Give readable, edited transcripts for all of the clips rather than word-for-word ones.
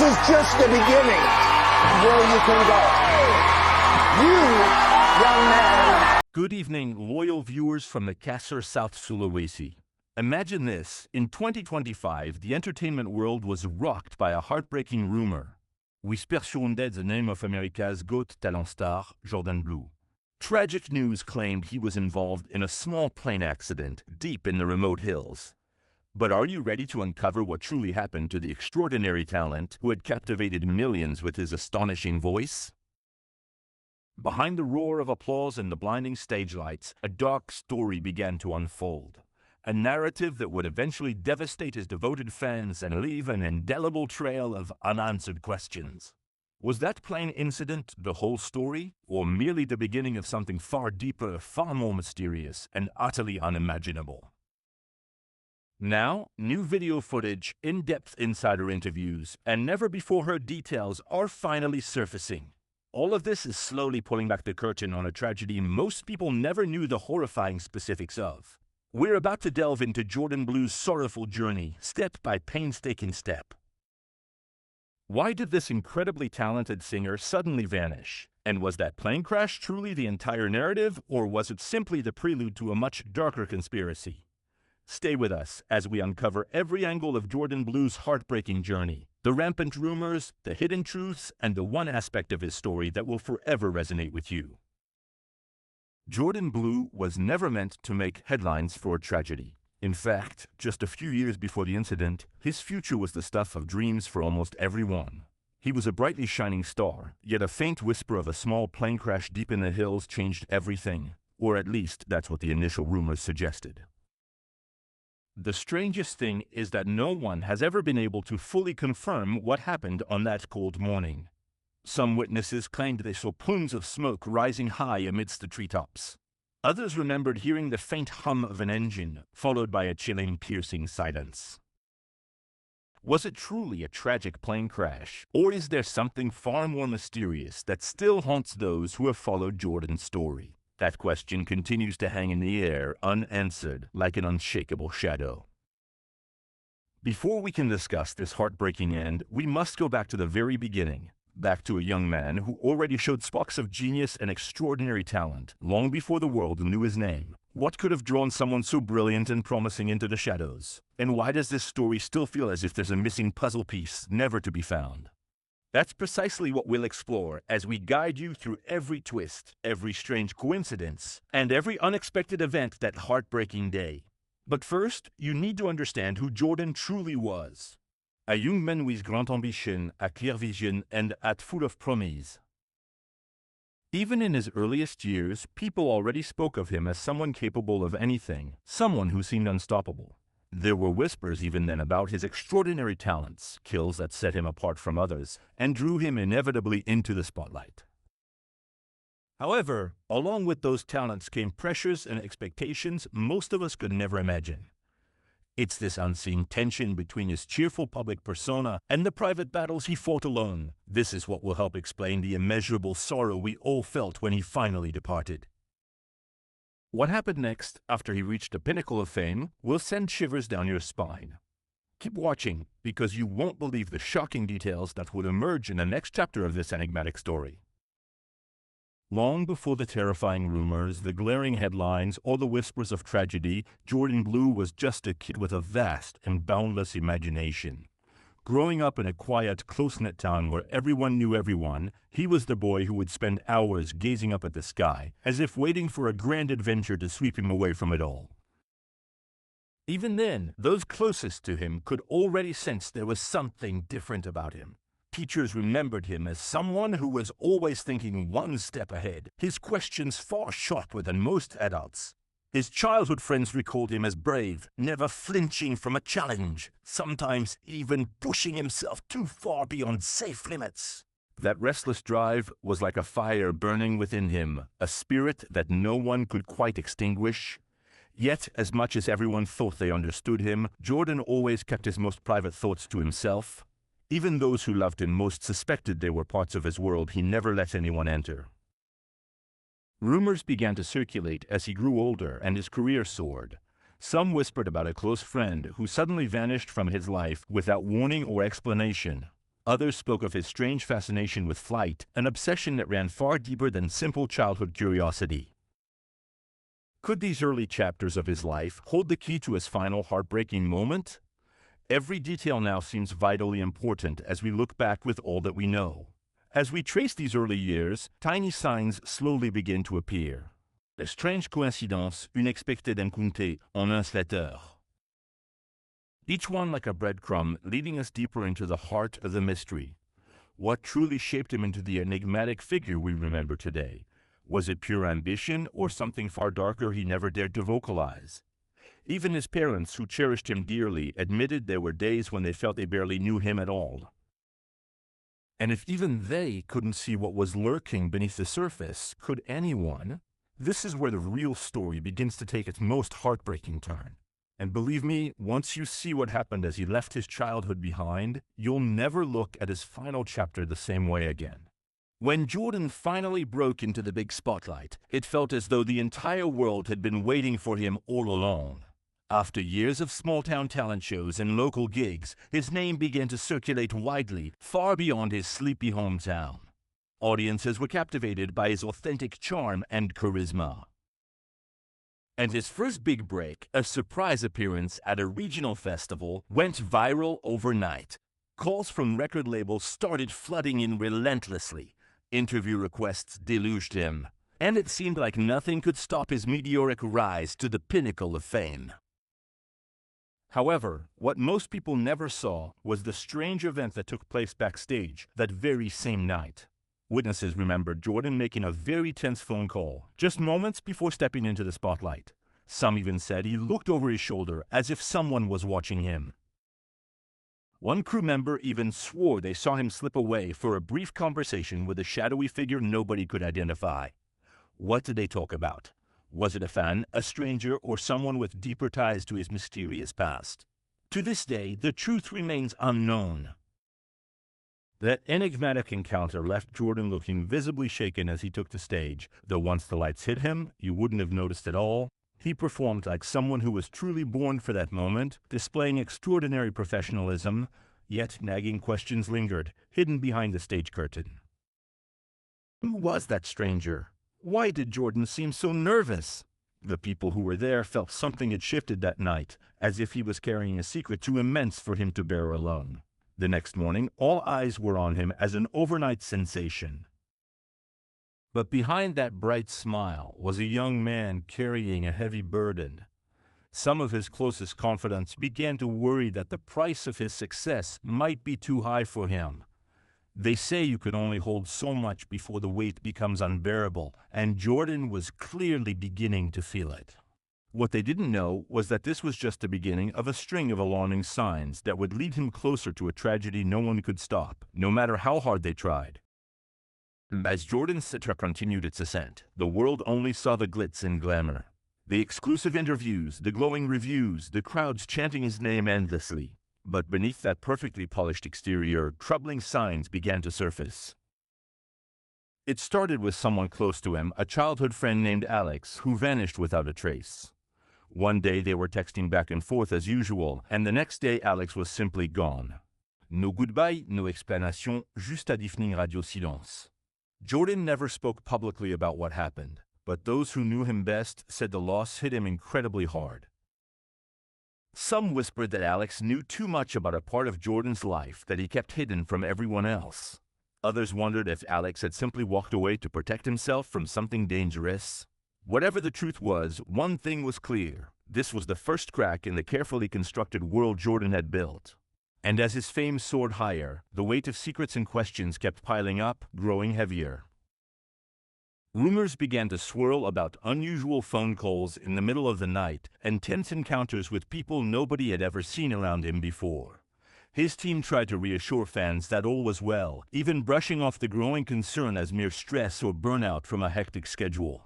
is just the beginning of where you can go. You, young man. Good evening, loyal viewers from Makassar, South Sulawesi. Imagine this, in 2025, the entertainment world was rocked by a heartbreaking rumor. Whisper surrounded the name of America's GOAT talent star, Jordan Blue. Tragic news claimed he was involved in a small plane accident deep in the remote hills. But are you ready to uncover what truly happened to the extraordinary talent who had captivated millions with his astonishing voice? Behind the roar of applause and the blinding stage lights, a dark story began to unfold. A narrative that would eventually devastate his devoted fans and leave an indelible trail of unanswered questions. Was that plane incident the whole story, or merely the beginning of something far deeper, far more mysterious, and utterly unimaginable? Now, new video footage, in-depth insider interviews, and never-before-heard details are finally surfacing. All of this is slowly pulling back the curtain on a tragedy most people never knew the horrifying specifics of. We're about to delve into Jordan Blue's sorrowful journey, step by painstaking step. Why did this incredibly talented singer suddenly vanish? And was that plane crash truly the entire narrative, or was it simply the prelude to a much darker conspiracy? Stay with us as we uncover every angle of Jordan Blue's heartbreaking journey, the rampant rumors, the hidden truths, and the one aspect of his story that will forever resonate with you. Jordan Blue was never meant to make headlines for a tragedy. In fact, just a few years before the incident, his future was the stuff of dreams for almost everyone. He was a brightly shining star, yet a faint whisper of a small plane crash deep in the hills changed everything, or at least that's what the initial rumors suggested. The strangest thing is that no one has ever been able to fully confirm what happened on that cold morning. Some witnesses claimed they saw plumes of smoke rising high amidst the treetops. Others remembered hearing the faint hum of an engine, followed by a chilling, piercing silence. Was it truly a tragic plane crash, or is there something far more mysterious that still haunts those who have followed Jordan's story? That question continues to hang in the air, unanswered, like an unshakable shadow. Before we can discuss this heartbreaking end, we must go back to the very beginning. Back to a young man who already showed sparks of genius and extraordinary talent, long before the world knew his name. What could have drawn someone so brilliant and promising into the shadows? And why does this story still feel as if there's a missing puzzle piece never to be found? That's precisely what we'll explore as we guide you through every twist, every strange coincidence, and every unexpected event that heartbreaking day. But first, you need to understand who Jordan truly was. A young man with grand ambition, a clear vision, and a full of promise. Even in his earliest years, people already spoke of him as someone capable of anything, someone who seemed unstoppable. There were whispers even then about his extraordinary talents, skills that set him apart from others, and drew him inevitably into the spotlight. However, along with those talents came pressures and expectations most of us could never imagine. It's this unseen tension between his cheerful public persona and the private battles he fought alone. This is what will help explain the immeasurable sorrow we all felt when he finally departed. What happened next, after he reached the pinnacle of fame, will send shivers down your spine. Keep watching, because you won't believe the shocking details that would emerge in the next chapter of this enigmatic story. Long before the terrifying rumors, the glaring headlines, or the whispers of tragedy, Jordan Blue was just a kid with a vast and boundless imagination. Growing up in a quiet, close-knit town where everyone knew everyone, he was the boy who would spend hours gazing up at the sky, as if waiting for a grand adventure to sweep him away from it all. Even then, those closest to him could already sense there was something different about him. Teachers remembered him as someone who was always thinking one step ahead, his questions far sharper than most adults. His childhood friends recalled him as brave, never flinching from a challenge, sometimes even pushing himself too far beyond safe limits. That restless drive was like a fire burning within him, a spirit that no one could quite extinguish. Yet, as much as everyone thought they understood him, Jordan always kept his most private thoughts to himself. Even those who loved him most suspected they were parts of his world he never let anyone enter. Rumors began to circulate as he grew older and his career soared. Some whispered about a close friend who suddenly vanished from his life without warning or explanation. Others spoke of his strange fascination with flight, an obsession that ran far deeper than simple childhood curiosity. Could these early chapters of his life hold the key to his final heartbreaking moment? Every detail now seems vitally important as we look back with all that we know. As we trace these early years, tiny signs slowly begin to appear. A strange coincidence, unexpected encounter en unsettling. Each one like a breadcrumb leading us deeper into the heart of the mystery. What truly shaped him into the enigmatic figure we remember today? Was it pure ambition or something far darker he never dared to vocalize? Even his parents, who cherished him dearly, admitted there were days when they felt they barely knew him at all. And if even they couldn't see what was lurking beneath the surface, could anyone? This is where the real story begins to take its most heartbreaking turn. And believe me, once you see what happened as he left his childhood behind, you'll never look at his final chapter the same way again. When Jordan finally broke into the big spotlight, it felt as though the entire world had been waiting for him all along. After years of small-town talent shows and local gigs, his name began to circulate widely, far beyond his sleepy hometown. Audiences were captivated by his authentic charm and charisma. And his first big break, a surprise appearance at a regional festival, went viral overnight. Calls from record labels started flooding in relentlessly. Interview requests deluged him, and it seemed like nothing could stop his meteoric rise to the pinnacle of fame. However, what most people never saw was the strange event that took place backstage that very same night. Witnesses remembered Jordan making a very tense phone call just moments before stepping into the spotlight. Some even said he looked over his shoulder as if someone was watching him. One crew member even swore they saw him slip away for a brief conversation with a shadowy figure nobody could identify. What did they talk about? Was it a fan, a stranger, or someone with deeper ties to his mysterious past? To this day, the truth remains unknown. That enigmatic encounter left Jordan looking visibly shaken as he took the stage, though once the lights hit him, you wouldn't have noticed at all. He performed like someone who was truly born for that moment, displaying extraordinary professionalism, yet nagging questions lingered, hidden behind the stage curtain. Who was that stranger? Why did Jordan seem so nervous? The people who were there felt something had shifted that night, as if he was carrying a secret too immense for him to bear alone. The next morning, all eyes were on him as an overnight sensation. But behind that bright smile was a young man carrying a heavy burden. Some of his closest confidants began to worry that the price of his success might be too high for him. They say you can only hold so much before the weight becomes unbearable, and Jordan was clearly beginning to feel it. What they didn't know was that this was just the beginning of a string of alarming signs that would lead him closer to a tragedy no one could stop, no matter how hard they tried. As Jordan's citra continued its ascent, the world only saw the glitz and glamour. The exclusive interviews, the glowing reviews, the crowds chanting his name endlessly. But beneath that perfectly polished exterior, troubling signs began to surface. It started with someone close to him, a childhood friend named Alex, who vanished without a trace. One day they were texting back and forth as usual, and the next day Alex was simply gone. No goodbye, no explanation, juste à deafening radio silence. Jordan never spoke publicly about what happened, but those who knew him best said the loss hit him incredibly hard. Some whispered that Alex knew too much about a part of Jordan's life that he kept hidden from everyone else. Others wondered if Alex had simply walked away to protect himself from something dangerous. Whatever the truth was, one thing was clear. This was the first crack in the carefully constructed world Jordan had built. And as his fame soared higher, the weight of secrets and questions kept piling up, growing heavier. Rumors began to swirl about unusual phone calls in the middle of the night and tense encounters with people nobody had ever seen around him before. His team tried to reassure fans that all was well, even brushing off the growing concern as mere stress or burnout from a hectic schedule.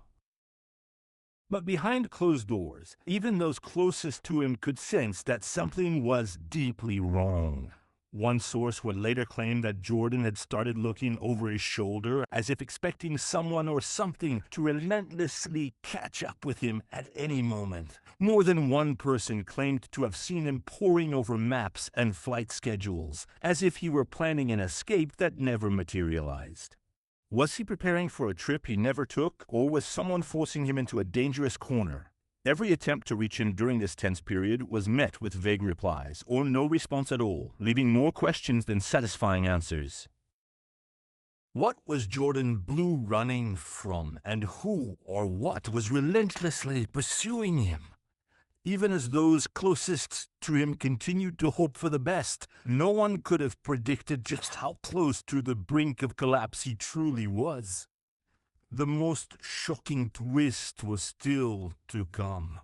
But behind closed doors, even those closest to him could sense that something was deeply wrong. One source would later claim that Jordan had started looking over his shoulder as if expecting someone or something to relentlessly catch up with him at any moment. More than one person claimed to have seen him poring over maps and flight schedules, as if he were planning an escape that never materialized. Was he preparing for a trip he never took, or was someone forcing him into a dangerous corner? Every attempt to reach him during this tense period was met with vague replies, or no response at all, leaving more questions than satisfying answers. What was Jordan Blue running from, and who or what was relentlessly pursuing him? Even as those closest to him continued to hope for the best, no one could have predicted just how close to the brink of collapse he truly was. The most shocking twist was still to come.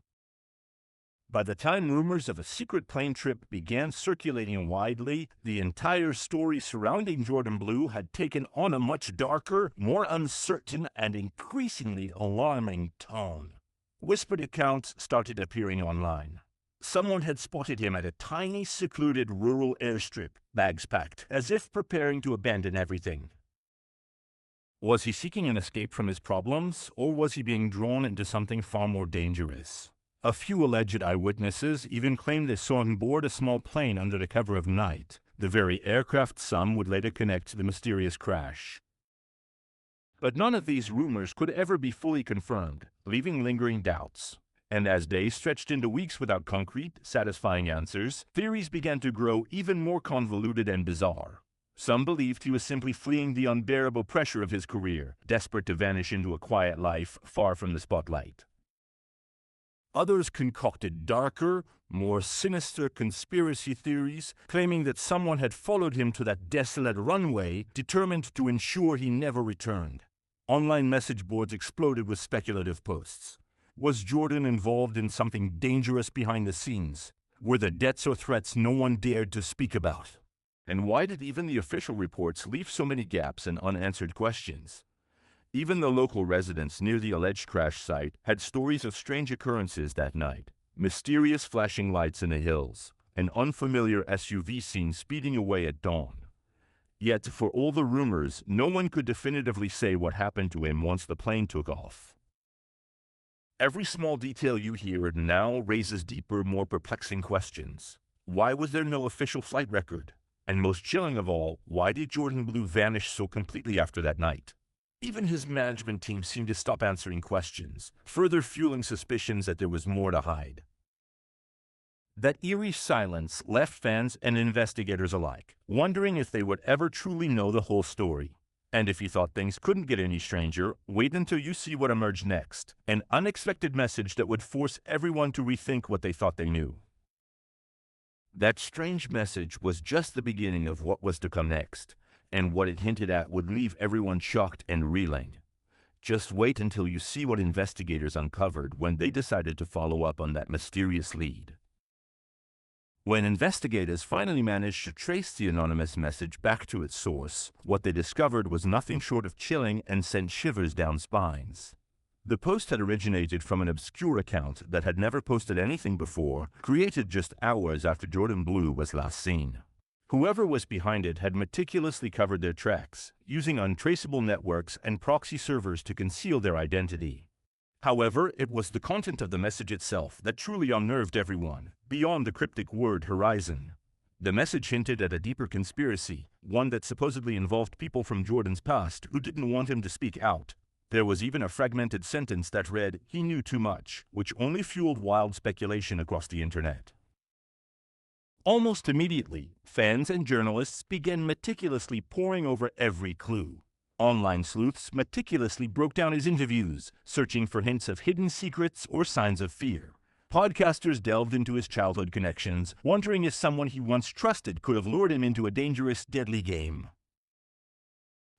By the time rumors of a secret plane trip began circulating widely, the entire story surrounding Jordan Blue had taken on a much darker, more uncertain, and increasingly alarming tone. Whispered accounts started appearing online. Someone had spotted him at a tiny, secluded rural airstrip, bags packed, as if preparing to abandon everything. Was he seeking an escape from his problems, or was he being drawn into something far more dangerous? A few alleged eyewitnesses even claimed they saw him board a small plane under the cover of night, the very aircraft some would later connect to the mysterious crash. But none of these rumors could ever be fully confirmed, leaving lingering doubts. And as days stretched into weeks without concrete, satisfying answers, theories began to grow even more convoluted and bizarre. Some believed he was simply fleeing the unbearable pressure of his career, desperate to vanish into a quiet life far from the spotlight. Others concocted darker, more sinister conspiracy theories, claiming that someone had followed him to that desolate runway, determined to ensure he never returned. Online message boards exploded with speculative posts. Was Jordan involved in something dangerous behind the scenes? Were there debts or threats no one dared to speak about? And why did even the official reports leave so many gaps and unanswered questions? Even the local residents near the alleged crash site had stories of strange occurrences that night. Mysterious flashing lights in the hills, an unfamiliar SUV seen speeding away at dawn. Yet, for all the rumors, no one could definitively say what happened to him once the plane took off. Every small detail you hear now raises deeper, more perplexing questions. Why was there no official flight record? And most chilling of all, why did Jordan Blue vanish so completely after that night? Even his management team seemed to stop answering questions, further fueling suspicions that there was more to hide. That eerie silence left fans and investigators alike, wondering if they would ever truly know the whole story. And if you thought things couldn't get any stranger, wait until you see what emerged next, an unexpected message that would force everyone to rethink what they thought they knew. That strange message was just the beginning of what was to come next, and what it hinted at would leave everyone shocked and reeling. Just wait until you see what investigators uncovered when they decided to follow up on that mysterious lead. When investigators finally managed to trace the anonymous message back to its source, what they discovered was nothing short of chilling and sent shivers down spines. The post had originated from an obscure account that had never posted anything before, created just hours after Jordan Blue was last seen. Whoever was behind it had meticulously covered their tracks, using untraceable networks and proxy servers to conceal their identity. However, it was the content of the message itself that truly unnerved everyone, beyond the cryptic word horizon. The message hinted at a deeper conspiracy, one that supposedly involved people from Jordan's past who didn't want him to speak out. There was even a fragmented sentence that read, "He knew too much," which only fueled wild speculation across the internet. Almost immediately, fans and journalists began meticulously poring over every clue. Online sleuths meticulously broke down his interviews, searching for hints of hidden secrets or signs of fear. Podcasters delved into his childhood connections, wondering if someone he once trusted could have lured him into a dangerous, deadly game.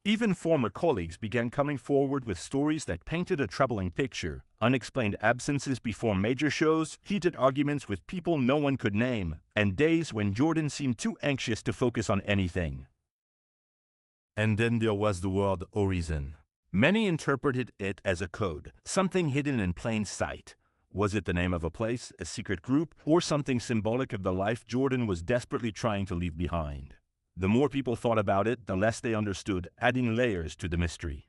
Even former colleagues began coming forward with stories that painted a troubling picture: unexplained absences before major shows, heated arguments with people no one could name, and days when Jordan seemed too anxious to focus on anything. And then there was the word horizon. Many interpreted it as a code, something hidden in plain sight. Was it the name of a place, a secret group, or something symbolic of the life Jordan was desperately trying to leave behind? The more people thought about it, the less they understood, adding layers to the mystery.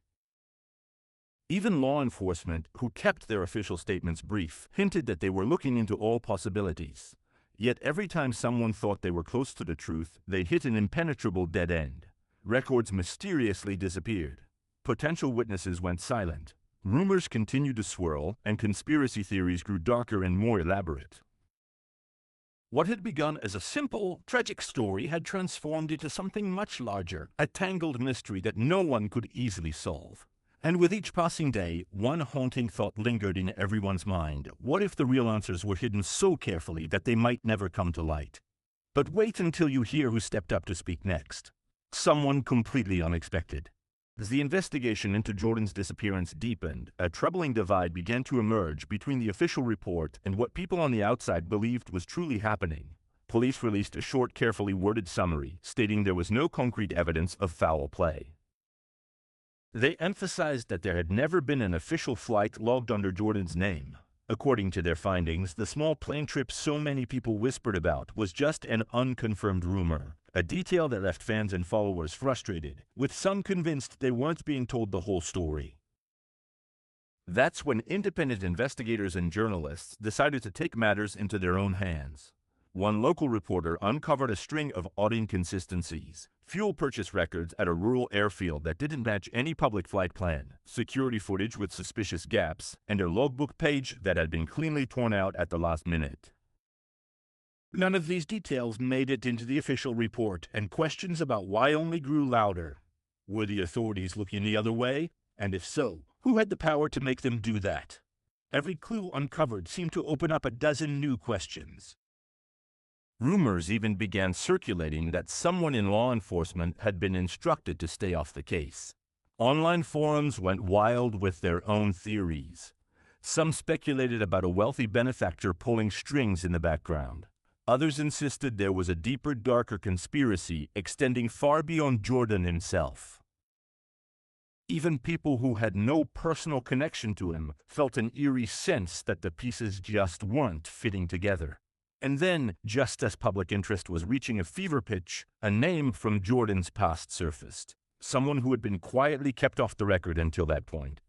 Even law enforcement, who kept their official statements brief, hinted that they were looking into all possibilities. Yet every time someone thought they were close to the truth, they hit an impenetrable dead end. Records mysteriously disappeared. Potential witnesses went silent. Rumors continued to swirl, and conspiracy theories grew darker and more elaborate. What had begun as a simple, tragic story had transformed into something much larger, a tangled mystery that no one could easily solve. And with each passing day, one haunting thought lingered in everyone's mind. What if the real answers were hidden so carefully that they might never come to light? But wait until you hear who stepped up to speak next. Someone completely unexpected. As the investigation into Jordan's disappearance deepened, a troubling divide began to emerge between the official report and what people on the outside believed was truly happening. Police released a short, carefully worded summary, stating there was no concrete evidence of foul play. They emphasized that there had never been an official flight logged under Jordan's name. According to their findings, the small plane trip so many people whispered about was just an unconfirmed rumor, a detail that left fans and followers frustrated, with some convinced they weren't being told the whole story. That's when independent investigators and journalists decided to take matters into their own hands. One local reporter uncovered a string of odd inconsistencies: fuel purchase records at a rural airfield that didn't match any public flight plan, security footage with suspicious gaps, and a logbook page that had been cleanly torn out at the last minute. None of these details made it into the official report, and questions about why only grew louder. Were the authorities looking the other way? And if so, who had the power to make them do that? Every clue uncovered seemed to open up a dozen new questions. Rumors even began circulating that someone in law enforcement had been instructed to stay off the case. Online forums went wild with their own theories. Some speculated about a wealthy benefactor pulling strings in the background. Others insisted there was a deeper, darker conspiracy extending far beyond Jordan himself. Even people who had no personal connection to him felt an eerie sense that the pieces just weren't fitting together. And then, just as public interest was reaching a fever pitch, a name from Jordan's past surfaced. Someone who had been quietly kept off the record until that point.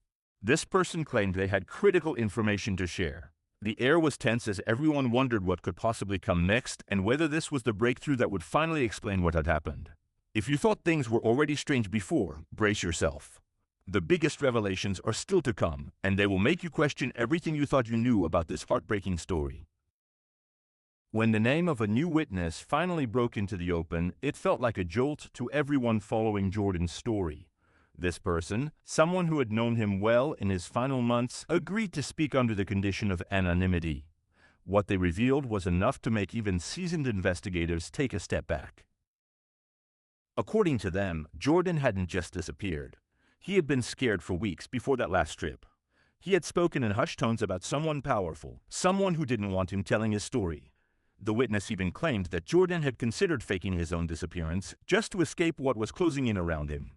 This person claimed they had critical information to share. The air was tense as everyone wondered what could possibly come next and whether this was the breakthrough that would finally explain what had happened. If you thought things were already strange before, brace yourself. The biggest revelations are still to come, and they will make you question everything you thought you knew about this heartbreaking story. When the name of a new witness finally broke into the open, it felt like a jolt to everyone following Jordan's story. This person, someone who had known him well in his final months, agreed to speak under the condition of anonymity. What they revealed was enough to make even seasoned investigators take a step back. According to them, Jordan hadn't just disappeared. He had been scared for weeks before that last trip. He had spoken in hushed tones about someone powerful, someone who didn't want him telling his story. The witness even claimed that Jordan had considered faking his own disappearance just to escape what was closing in around him.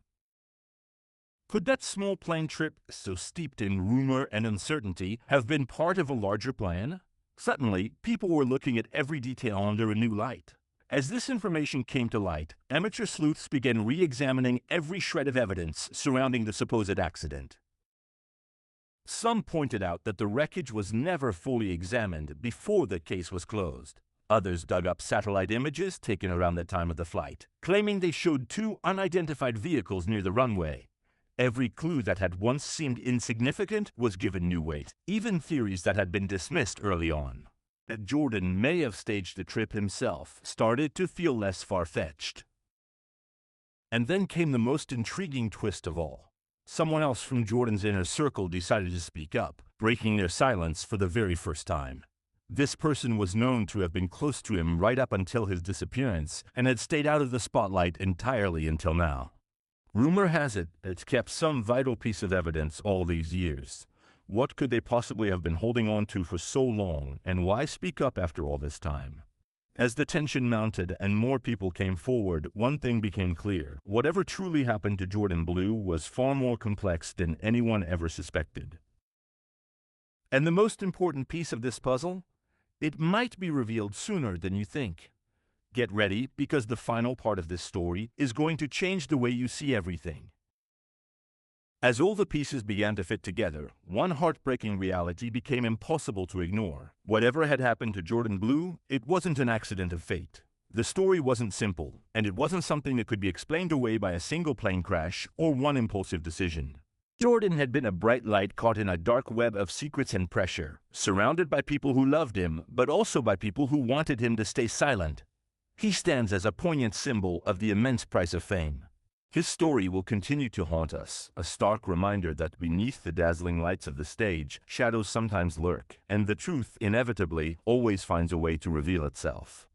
Could that small plane trip, so steeped in rumor and uncertainty, have been part of a larger plan? Suddenly, people were looking at every detail under a new light. As this information came to light, amateur sleuths began re-examining every shred of evidence surrounding the supposed accident. Some pointed out that the wreckage was never fully examined before the case was closed. Others dug up satellite images taken around the time of the flight, claiming they showed two unidentified vehicles near the runway. Every clue that had once seemed insignificant was given new weight, even theories that had been dismissed early on. That Jordan may have staged the trip himself started to feel less far-fetched. And then came the most intriguing twist of all. Someone else from Jordan's inner circle decided to speak up, breaking their silence for the very first time. This person was known to have been close to him right up until his disappearance and had stayed out of the spotlight entirely until now. Rumor has it it's kept some vital piece of evidence all these years. What could they possibly have been holding on to for so long, and why speak up after all this time? As the tension mounted and more people came forward, one thing became clear. Whatever truly happened to Jordan Blue was far more complex than anyone ever suspected. And the most important piece of this puzzle? It might be revealed sooner than you think. Get ready, because the final part of this story is going to change the way you see everything. As all the pieces began to fit together, one heartbreaking reality became impossible to ignore. Whatever had happened to Jordan Blue, it wasn't an accident of fate. The story wasn't simple, and it wasn't something that could be explained away by a single plane crash or one impulsive decision. Jordan had been a bright light caught in a dark web of secrets and pressure, surrounded by people who loved him, but also by people who wanted him to stay silent. He stands as a poignant symbol of the immense price of fame. His story will continue to haunt us, a stark reminder that beneath the dazzling lights of the stage, shadows sometimes lurk, and the truth, inevitably, always finds a way to reveal itself.